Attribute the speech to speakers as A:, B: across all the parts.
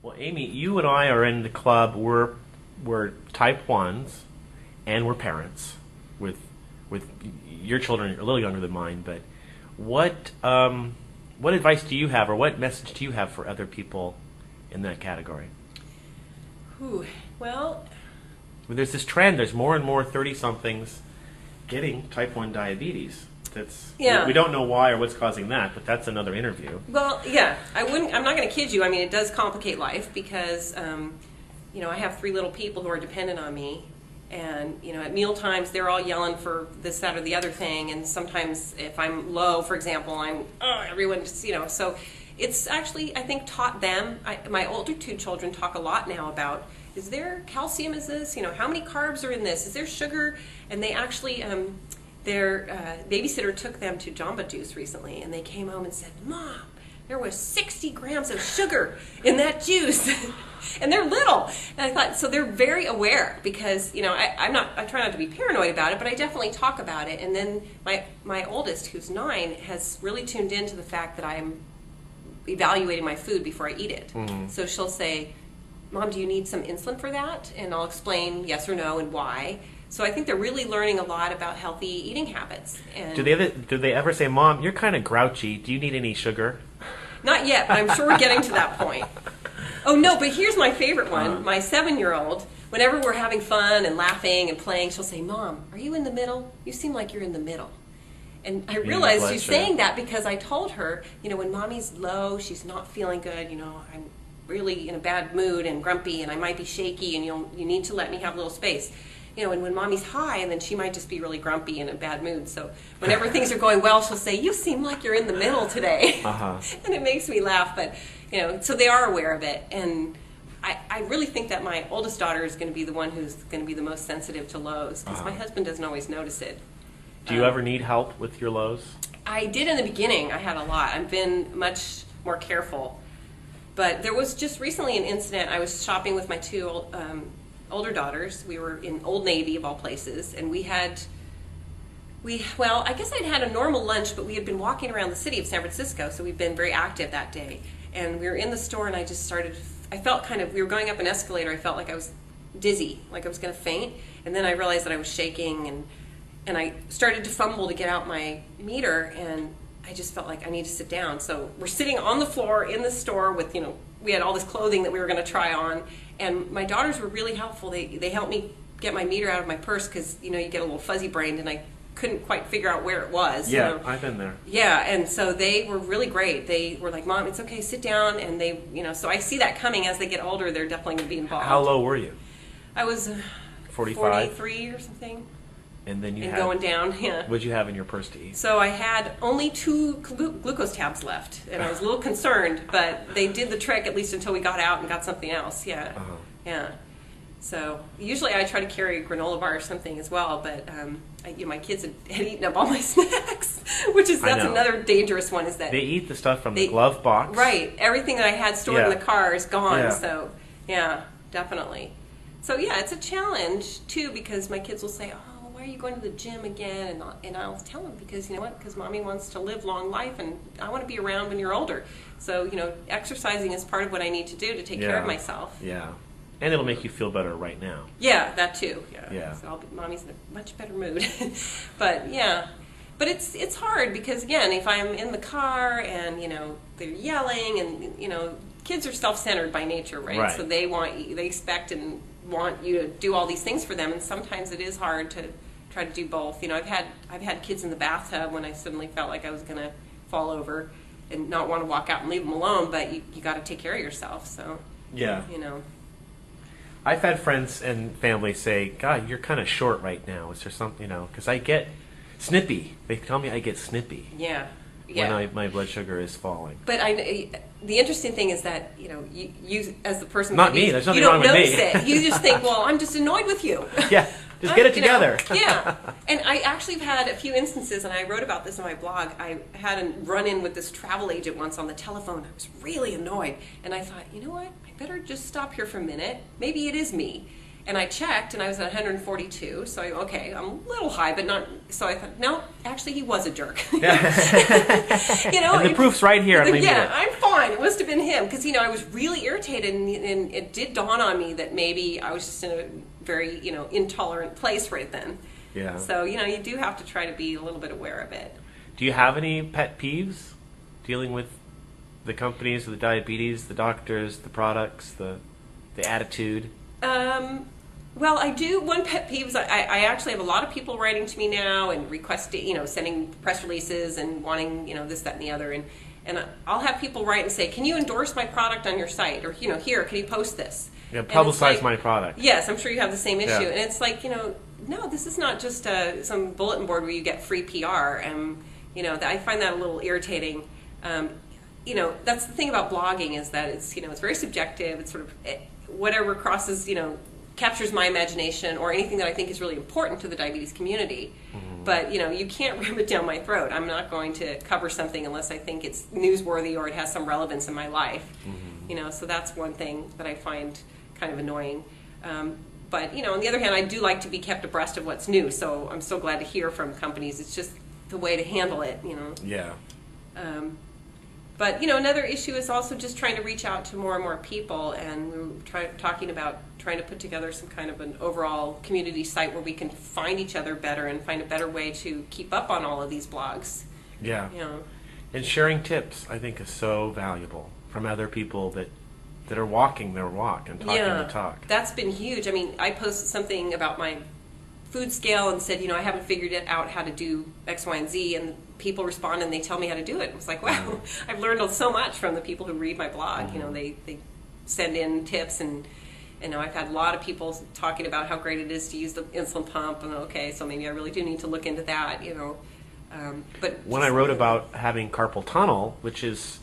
A: Well, Amy, you and I are in the club. We're type 1s, and we're parents with your children are a little younger than mine. But what advice do you have, or what message do you have for other people in that category?
B: Well,
A: there's this trend. There's more and more 30-somethings getting type 1 diabetes. We don't know why or what's causing that, but that's another interview.
B: Well, yeah, I'm not going to kid you. I mean, it does complicate life because, I have 3 little people who are dependent on me. And, at meal times, they're all yelling for this, that, or the other thing. And sometimes if I'm low, for example, everyone just, so it's actually, I think, taught them. My older 2 children talk a lot now about, is there calcium, is this? How many carbs are in this? Is there sugar? And they actually, their babysitter took them to Jamba Juice recently, and they came home and said, Mom, there was 60 grams of sugar in that juice. And they're little. And I thought, so they're very aware because, I try not to be paranoid about it, but I definitely talk about it. And then my oldest, who's 9, has really tuned into the fact that I'm evaluating my food before I eat it. Mm-hmm. So she'll say, Mom, do you need some insulin for that? And I'll explain yes or no and why. So I think they're really learning a lot about healthy eating habits. And
A: do they ever say, Mom, you're kind of grouchy. Do you need any sugar?
B: Not yet, but I'm sure we're getting to that point. Oh, no, but here's my favorite one. My 7-year-old, whenever we're having fun and laughing and playing, she'll say, Mom, are you in the middle? You seem like you're in the middle. And I realized she's saying that because I told her, when Mommy's low, she's not feeling good, I'm really in a bad mood and grumpy and I might be shaky and you need to let me have a little space. And when Mommy's high, and then she might just be really grumpy and in a bad mood. So whenever things are going well, she'll say, you seem like you're in the middle today. Uh-huh. And it makes me laugh. But, so they are aware of it. And I really think that my oldest daughter is going to be the one who's going to be the most sensitive to lows, because my husband doesn't always notice it.
A: Do you ever need help with your lows?
B: I did in the beginning. I had a lot. I've been much more careful. But there was just recently an incident. I was shopping with my 2 older daughters. We were in Old Navy, of all places, and I guess I'd had a normal lunch, but we had been walking around the city of San Francisco, so we'd been very active that day. And we were in the store, and I felt we were going up an escalator, I felt like I was dizzy, like I was going to faint, and then I realized that I was shaking, and I started to fumble to get out my meter, and I just felt like I need to sit down. So we're sitting on the floor in the store with, we had all this clothing that we were going to try on, and my daughters were really helpful. They helped me get my meter out of my purse because, you get a little fuzzy brained, and I couldn't quite figure out where it was.
A: Yeah, I've been there.
B: Yeah, and so they were really great. They were like, Mom, it's okay, sit down, and they, so I see that coming as they get older. They're definitely going to be involved.
A: How low were you?
B: I was 43 or something.
A: And then
B: going down, yeah.
A: What did you have in your purse to eat?
B: So I had only 2 glucose tabs left, and I was a little concerned, but they did the trick at least until we got out and got something else. Yeah, yeah. So usually I try to carry a granola bar or something as well, but my kids had eaten up all my snacks, that's another dangerous one. Is that
A: they eat the stuff from the glove box?
B: Right. Everything that I had stored in the car is gone. Yeah. So yeah, definitely. So yeah, it's a challenge too, because my kids will say, "Oh, why are you going to the gym again?" And I'll tell them, because because Mommy wants to live long life, and I want to be around when you're older. So exercising is part of what I need to do to take care of myself.
A: Yeah. And it'll make you feel better right now.
B: Yeah, that too.
A: Yeah.
B: So Mommy's in a much better mood. But yeah, but it's hard because, again, if I'm in the car and they're yelling, and kids are self-centered by nature, right? So they expect and want you to do all these things for them, and sometimes it is hard to try to do both. I've had kids in the bathtub when I suddenly felt like I was going to fall over and not want to walk out and leave them alone, but you got to take care of yourself. So
A: yeah, I've had friends and family say, God, you're kind of short right now. Is there something, because I get snippy. They tell me I get snippy.
B: Yeah.
A: When my blood sugar is falling.
B: But the interesting thing is that, you as the person...
A: Not me. There's nothing wrong with me.
B: You don't notice it. You just think, well, I'm just annoyed with you.
A: Yeah. Just get it together.
B: Yeah. And I actually have had a few instances, and I wrote about this on my blog. I had a run-in with this travel agent once on the telephone. I was really annoyed. And I thought, you know what? I better just stop here for a minute. Maybe it is me. And I checked, and I was at 142. So okay, I'm a little high, but not. So I thought, no, actually, he was a jerk.
A: And the proof's right here.
B: I'm fine. It must have been him because I was really irritated, and it did dawn on me that maybe I was just in a very intolerant place right then.
A: Yeah.
B: So you do have to try to be a little bit aware of it.
A: Do you have any pet peeves dealing with the companies, the diabetes, the doctors, the products, the attitude?
B: Well, I do. One pet peeve is I actually have a lot of people writing to me now and requesting, sending press releases and wanting, this, that, and the other. And I'll have people write and say, can you endorse my product on your site? Or, here, can you post this?
A: Yeah, publicize my product.
B: Yes, I'm sure you have the same issue.
A: Yeah.
B: And it's like, no, this is not just some bulletin board where you get free PR. I find that a little irritating. That's the thing about blogging is that it's, it's very subjective. It's sort of whatever crosses, captures my imagination or anything that I think is really important to the diabetes community. Mm-hmm. But, you can't ram it down my throat. I'm not going to cover something unless I think it's newsworthy or it has some relevance in my life. Mm-hmm. So that's one thing that I find kind of annoying. But, on the other hand, I do like to be kept abreast of what's new. So I'm so glad to hear from companies. It's just the way to handle it,
A: Yeah.
B: But, another issue is also just trying to reach out to more and more people, and we're talking about trying to put together some kind of an overall community site where we can find each other better and find a better way to keep up on all of these blogs.
A: Yeah. And sharing tips, I think, is so valuable from other people that are walking their walk and talking the talk.
B: That's been huge. I posted something about my food scale and said, I haven't figured it out how to do X, Y, and Z, and people respond and they tell me how to do it. It was like, wow, I've learned so much from the people who read my blog. They send in tips, and I've had a lot of people talking about how great it is to use the insulin pump, and okay, so maybe I really do need to look into that. But
A: when I wrote about having carpal tunnel, which is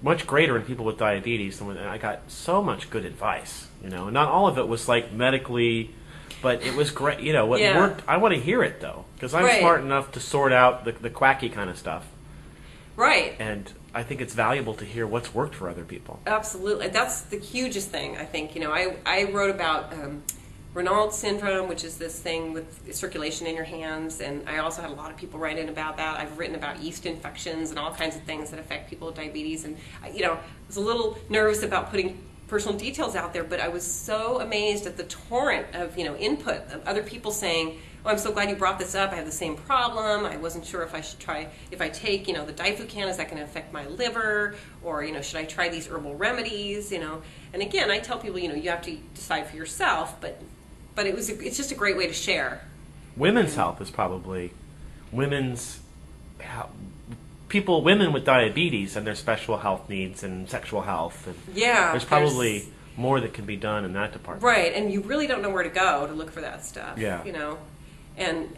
A: much greater in people with diabetes, and I got so much good advice. Not all of it was like medically. But it was great. What worked. I want to hear it, though, because I'm smart enough to sort out the quacky kind of stuff.
B: Right.
A: And I think it's valuable to hear what's worked for other people.
B: Absolutely. That's the hugest thing, I think. I wrote about Raynaud's syndrome, which is this thing with circulation in your hands, and I also had a lot of people write in about that. I've written about yeast infections and all kinds of things that affect people with diabetes, and I was a little nervous about putting personal details out there, but I was so amazed at the torrent of input of other people saying, "Oh, I'm so glad you brought this up. I have the same problem. I wasn't sure if I should try if I take the diflucan, is that going to affect my liver, or should I try these herbal remedies?" And again, I tell people you have to decide for yourself, but it's just a great way to share.
A: Women's health is probably women's women with diabetes and their special health needs and sexual health. And there's probably more that can be done in that department.
B: Right, and you really don't know where to go to look for that stuff.
A: Yeah.
B: And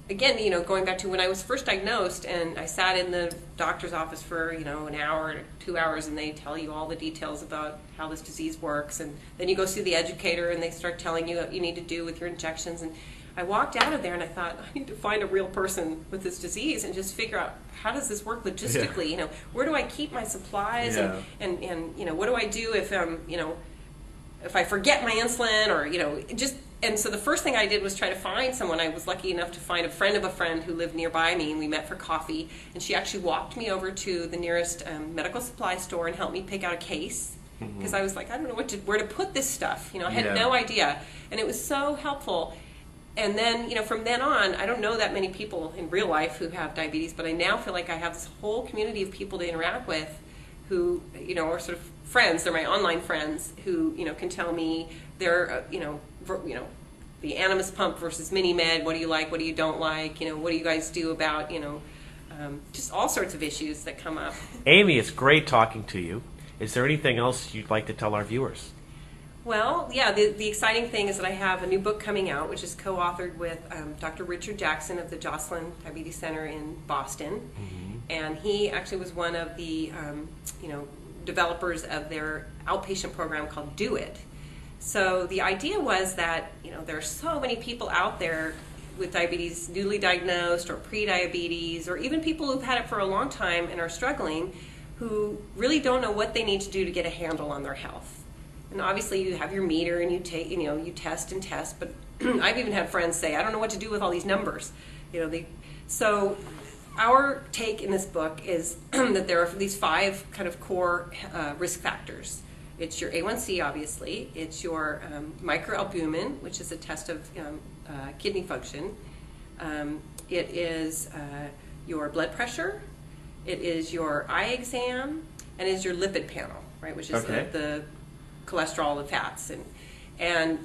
B: again, going back to when I was first diagnosed, and I sat in the doctor's office for an hour, 2 hours, and they tell you all the details about how this disease works, and then you go see the educator, and they start telling you what you need to do with your injections, and I walked out of there and I thought, I need to find a real person with this disease and just figure out how does this work logistically. Where do I keep my supplies, and what do I do if if I forget my insulin, or and so the first thing I did was try to find someone. I was lucky enough to find a friend of a friend who lived nearby me, and we met for coffee, and she actually walked me over to the nearest medical supply store and helped me pick out a case, because I was like, I don't know where to put this stuff. I had no idea, and it was so helpful. And then, from then on, I don't know that many people in real life who have diabetes, but I now feel like I have this whole community of people to interact with who, are sort of friends. They're my online friends who, can tell me their, the Animus pump versus Mini-Med. What do you like? What do you don't like? What do you guys do about, just all sorts of issues that come up.
A: Amy, it's great talking to you. Is there anything else you'd like to tell our viewers?
B: Well, yeah, the exciting thing is that I have a new book coming out, which is co-authored with Dr. Richard Jackson of the Joslin Diabetes Center in Boston. Mm-hmm. And he actually was one of the, developers of their outpatient program called Do It. So the idea was that, there are so many people out there with diabetes, newly diagnosed or pre-diabetes, or even people who've had it for a long time and are struggling, who really don't know what they need to do to get a handle on their health. And obviously you have your meter and you take, you test and test, but I've even had friends say, I don't know what to do with all these numbers. So our take in this book is that there are these 5 kind of core risk factors. It's your A1C, obviously. It's your microalbumin, which is a test of kidney function. It is your blood pressure. It is your eye exam, and it is your lipid panel, right, which is the cholesterol and fats. And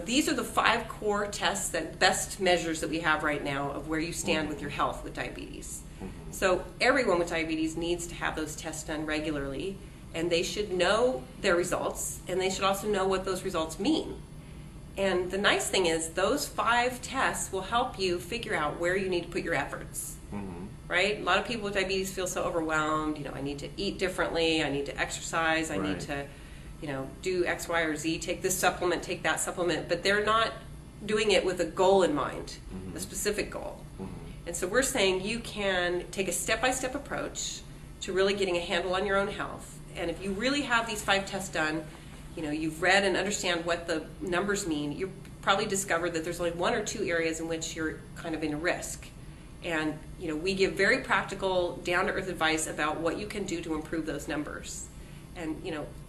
B: these are the 5 core tests, that best measures that we have right now of where you stand with your health with diabetes. So everyone with diabetes needs to have those tests done regularly, and they should know their results, and they should also know what those results mean. And the nice thing is those 5 tests will help you figure out where you need to put your efforts. Right? A lot of people with diabetes feel so overwhelmed. I need to eat differently. I need to exercise. I need to, do X, Y, or Z. Take this supplement, take that supplement. But they're not doing it with a goal in mind, a specific goal. And so we're saying you can take a step-by-step approach to really getting a handle on your own health. And if you really have these 5 tests done, you've read and understand what the numbers mean, you'll probably discover that there's only 1 or 2 areas in which you're kind of in a risk. And we give very practical, down-to-earth advice about what you can do to improve those numbers. And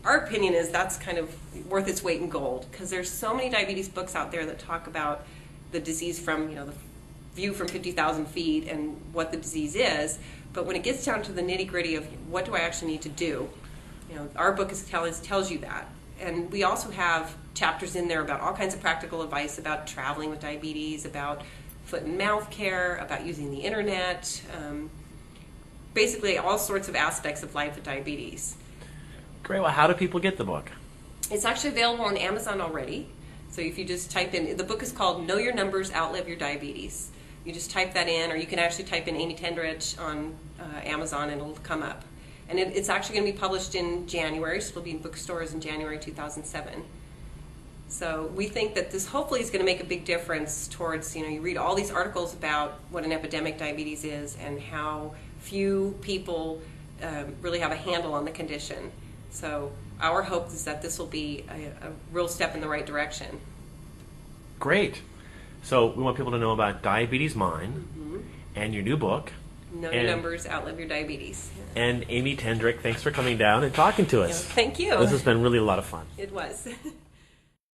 B: our opinion is that's kind of worth its weight in gold, because there's so many diabetes books out there that talk about the disease from the view from 50,000 feet and what the disease is. But when it gets down to the nitty-gritty of what do I actually need to do, our book tells you that. And we also have chapters in there about all kinds of practical advice about traveling with diabetes, about foot and mouth care, about using the internet, basically all sorts of aspects of life with diabetes.
A: Great. Well, how do people get the book?
B: It's actually available on Amazon already. So if you just type in, the book is called Know Your Numbers, Outlive Your Diabetes. You just type that in, or you can actually type in Amy Tenderich on Amazon and it'll come up. And it's actually going to be published in January, so it'll be in bookstores in January 2007. So we think that this hopefully is going to make a big difference towards, you read all these articles about what an epidemic diabetes is and how few people really have a handle on the condition. So our hope is that this will be a real step in the right direction.
A: Great. So we want people to know about Diabetes Mind and your new book.
B: Know Your Numbers, Outlive Your Diabetes.
A: And Amy Tenderich, thanks for coming down and talking to us.
B: Thank you.
A: This has been really a lot of fun.
B: It was.